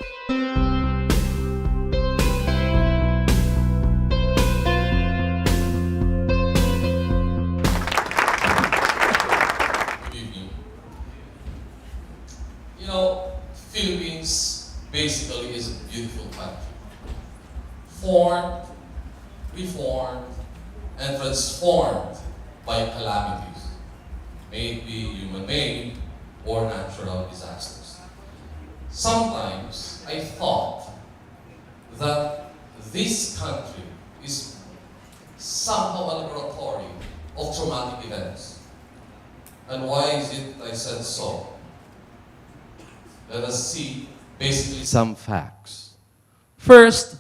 You know, Philippines basically is a beautiful country. Formed, reformed, and transformed by calamities, may it be human-made or natural disasters. Sometimes I thought that this country is somehow a laboratory of traumatic events. And why is it I said so? Let us see basically some facts. First,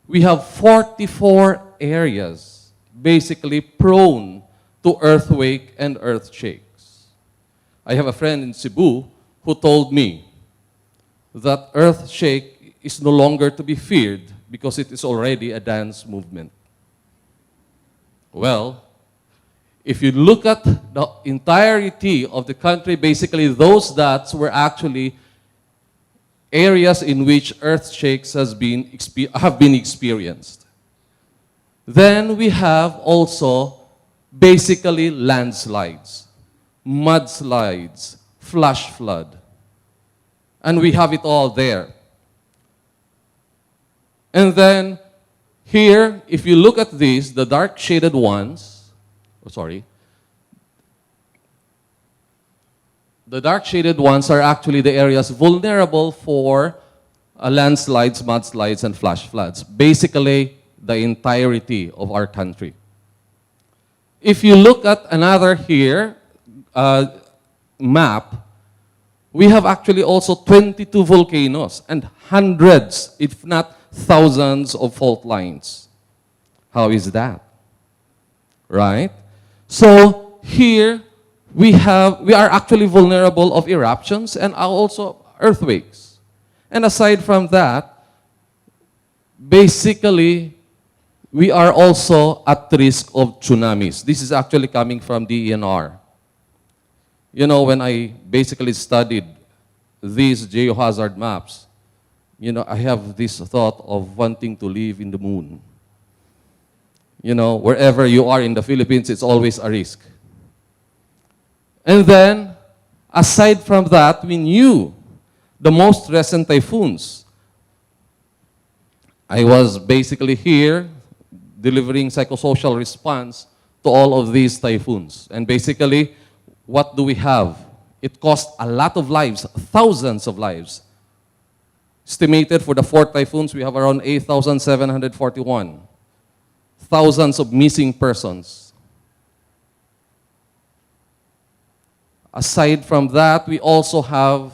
we have 44 areas basically prone to earthquake and earthshakes. I have a friend in Cebu who told me that earthshake is no longer to be feared because it is already a dance movement. Well, if you look at the entirety of the country, basically those dots were actually areas in which earthshakes have been experienced. Then we have also basically landslides, mudslides, flash flood. And we have it all there. And then here, if you look at these, the dark shaded ones, the dark shaded ones are actually the areas vulnerable for landslides, mudslides, and flash floods. Basically, the entirety of our country. If you look at another here, map, we have actually also 22 volcanoes and hundreds, if not thousands, of fault lines. How is that? Right? So here we are actually vulnerable of eruptions and also earthquakes. And aside from that, basically we are also at risk of tsunamis. This is actually coming from the ENR. You know, when I basically studied these geohazard maps, you know, I have this thought of wanting to live in the moon. You know, wherever you are in the Philippines, it's always a risk. And then, aside from that, we knew the most recent typhoons. I was basically here delivering psychosocial response to all of these typhoons. And basically, what do we have? It cost a lot of lives, thousands of lives. Estimated for the 4 typhoons, we have around 8,741. Thousands of missing persons. Aside from that, we also have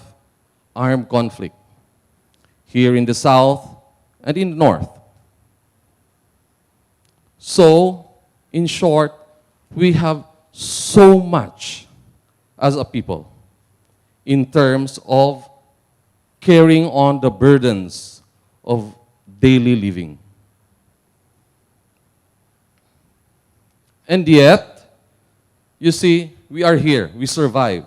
armed conflict here in the south and in the north. So, in short, we have so much as a people in terms of carrying on the burdens of daily living. And yet, you see, we are here, we survive.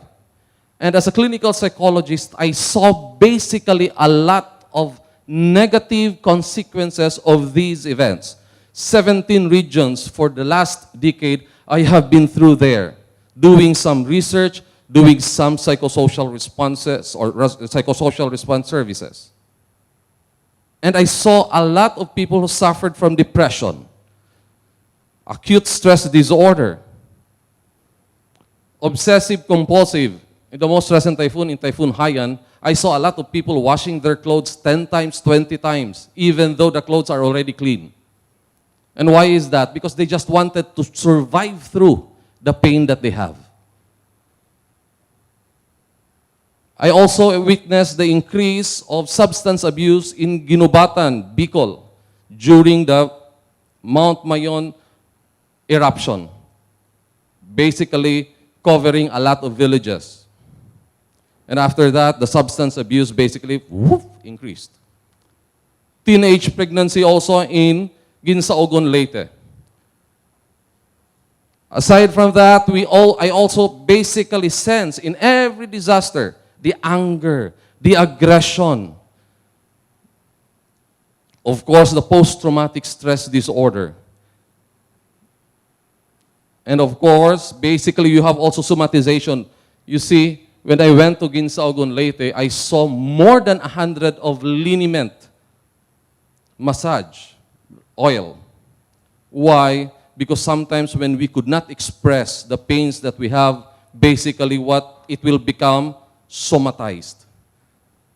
And as a clinical psychologist, I saw basically a lot of negative consequences of these events. 17 regions for the last decade, I have been through there, doing some research, doing some psychosocial responses or psychosocial response services. And I saw a lot of people who suffered from depression, acute stress disorder, obsessive compulsive. In the most recent typhoon, in Typhoon Haiyan, I saw a lot of people washing their clothes 10 times, 20 times, even though the clothes are already clean. And why is that? Because they just wanted to survive through the pain that they have. I also witnessed the increase of substance abuse in Ginubatan, Bicol, during the Mount Mayon eruption, basically covering a lot of villages. And after that, the substance abuse basically increased. Teenage pregnancy also in Ginsaogon, Leyte. Aside from that, I also basically sense in every disaster the anger, the aggression, Of course, the post-traumatic stress disorder. And of course, basically, you have also somatization. You see, when I went to Ginsaogon Leyte, I saw more than 100 of liniment massage oil. Why? Because sometimes when we could not express the pains that we have, basically what it will become somatized.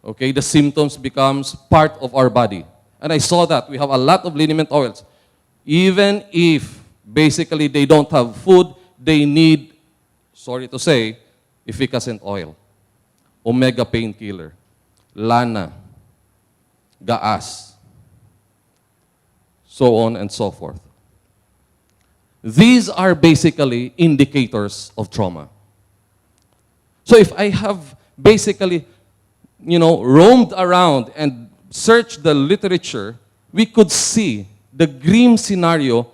Okay, the symptoms becomes part of our body. And I saw that we have a lot of liniment oils. Even if basically they don't have food, they need, sorry to say, efficacent oil, omega painkiller, lana, gaas, so on and so forth. These are basically indicators of trauma. So if I have basically, roamed around and searched the literature, we could see the grim scenario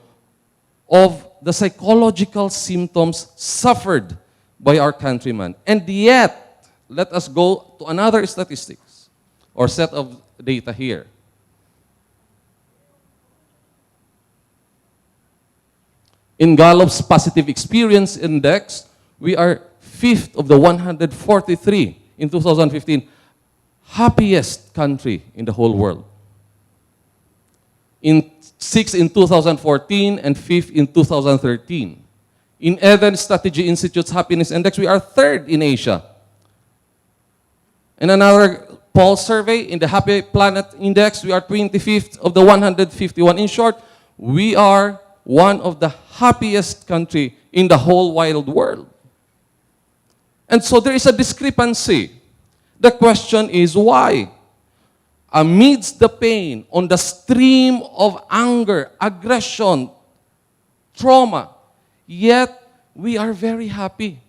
of the psychological symptoms suffered by our countrymen. And yet, let us go to another statistics or set of data here. In Gallup's Positive Experience Index, we are 5th of the 143 in 2015, happiest country in the whole world. In 6th in 2014 and 5th in 2013. In Evans Strategy Institute's Happiness Index, we are 3rd in Asia. In another poll survey, in the Happy Planet Index, we are 25th of the 151. In short, we are one of the happiest country in the whole wide world. And so there is a discrepancy. The question is why? Amidst the pain, on the stream of anger, aggression, trauma, yet we are very happy.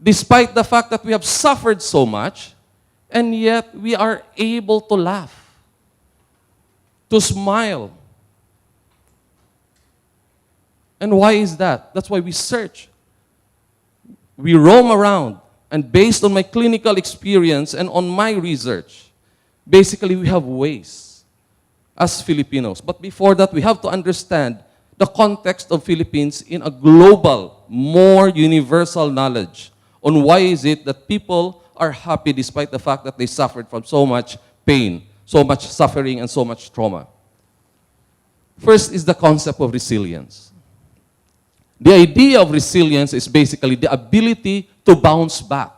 Despite the fact that we have suffered so much, and yet we are able to laugh, to smile. And why is that? That's why we search. We roam around, and based on my clinical experience and on my research, basically we have ways as Filipinos. But before that, we have to understand the context of Philippines in a global, more universal knowledge on why is it that people are happy despite the fact that they suffered from so much pain, so much suffering, and so much trauma. First is the concept of resilience. The idea of resilience is basically the ability to bounce back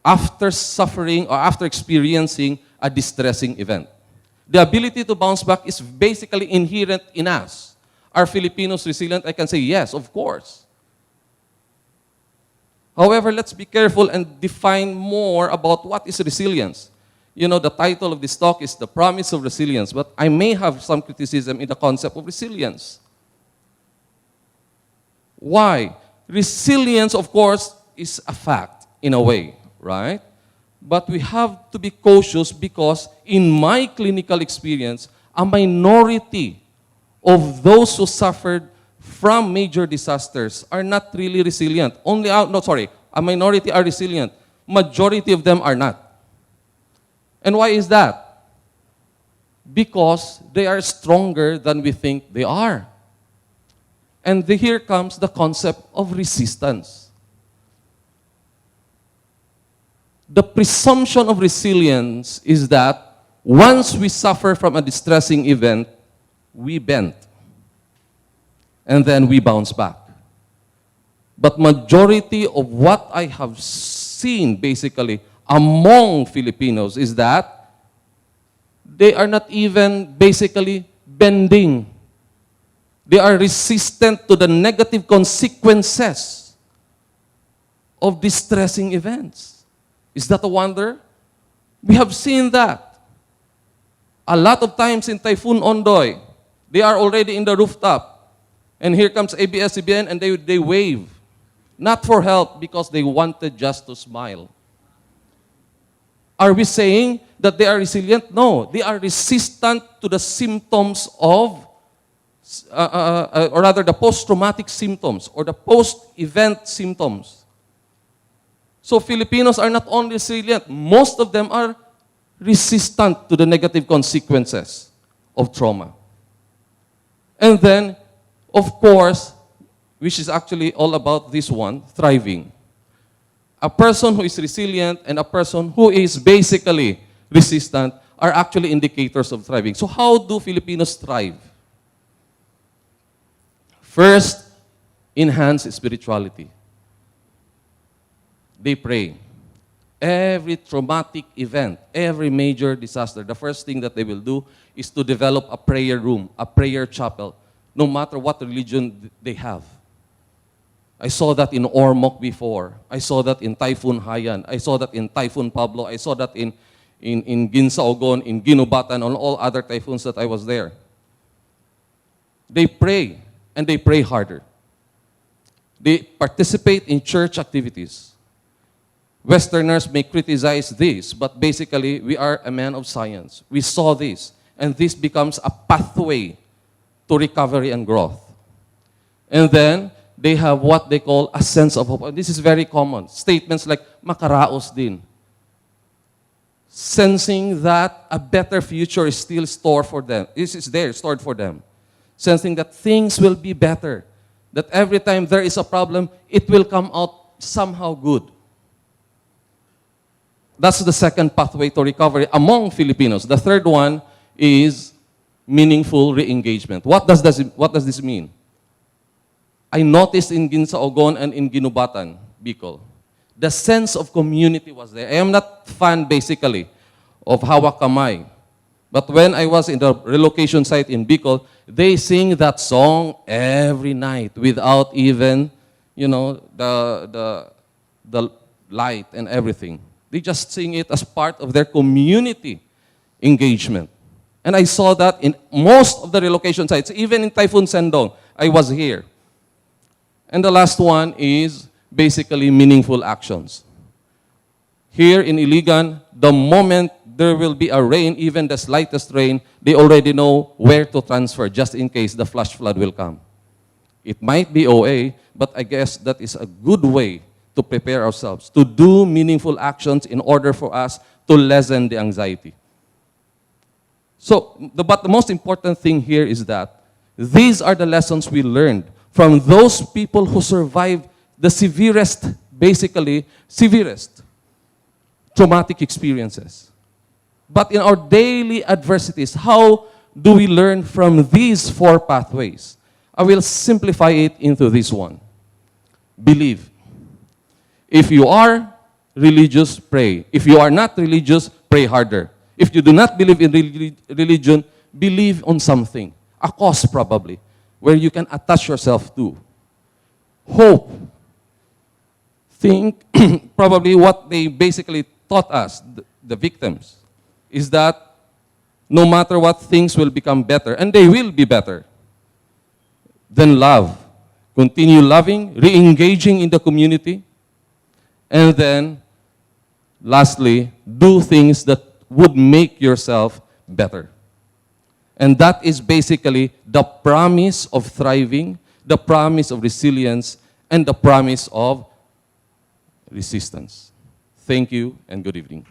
after suffering or after experiencing a distressing event. The ability to bounce back is basically inherent in us. Are Filipinos resilient? I can say yes, of course. However, let's be careful and define more about what is resilience. The title of this talk is The Promise of Resilience, but I may have some criticism in the concept of resilience. Why? Resilience, of course, is a fact in a way, right? But we have to be cautious because in my clinical experience, a minority of those who suffered from major disasters are not really resilient. A minority are resilient. Majority of them are not. And why is that? Because they are stronger than we think they are. And here comes the concept of resistance. The presumption of resilience is that once we suffer from a distressing event, we bend. And then we bounce back. But majority of what I have seen basically among Filipinos is that they are not even basically bending. They are resistant to the negative consequences of distressing events. Is that a wonder? We have seen that. A lot of times in Typhoon Ondoy, they are already in the rooftop. And here comes ABS-CBN and they wave. Not for help, because they wanted just to smile. Are we saying that they are resilient? No, they are resistant to the symptoms of or rather the post-traumatic symptoms or the post-event symptoms. So Filipinos are not only resilient, most of them are resistant to the negative consequences of trauma. And then, of course, which is actually all about this one, thriving. A person who is resilient and a person who is basically resistant are actually indicators of thriving. So how do Filipinos thrive? First, enhance spirituality. They pray. Every traumatic event, every major disaster, the first thing that they will do is to develop a prayer room, a prayer chapel, no matter what religion they have. I saw that in Ormoc before. I saw that in Typhoon Haiyan. I saw that in Typhoon Pablo. I saw that in Ginsaogon, in Ginubatan, on all other typhoons that I was there. They pray, and they pray harder. They participate in church activities. Westerners may criticize this, but basically, we are a man of science. We saw this, and this becomes a pathway to recovery and growth. And then, they have what they call a sense of hope. This is very common. Statements like, makaraos din. Sensing that a better future is still stored for them. This is there, stored for them. Sensing that things will be better. That every time there is a problem, it will come out somehow good. That's the second pathway to recovery among Filipinos. The third one is meaningful re-engagement. What does this mean? I noticed in Ginsaogon and in Ginubatan, Bicol, the sense of community was there. I am not fan, basically, of Hawak Kamay. But when I was in the relocation site in Bicol, they sing that song every night without even, the light and everything. They just sing it as part of their community engagement. And I saw that in most of the relocation sites, even in Typhoon Sendong, I was here. And the last one is basically meaningful actions. Here in Iligan, the moment there will be a rain, even the slightest rain, they already know where to transfer just in case the flash flood will come. It might be OA, but I guess that is a good way to prepare ourselves, to do meaningful actions in order for us to lessen the anxiety. But the most important thing here is that these are the lessons we learned from those people who survived the severest traumatic experiences. But in our daily adversities, how do we learn from these four pathways? I will simplify it into this one. Believe. If you are religious, pray. If you are not religious, pray harder. If you do not believe in religion, believe on something, a cause probably, where you can attach yourself to. Hope. Think, probably what they basically taught us, the victims, is that no matter what, things will become better, and they will be better. Then love. Continue loving, re-engaging in the community, and then, lastly, do things that would make yourself better. And that is basically the promise of thriving, the promise of resilience, and the promise of resistance. Thank you, and good evening.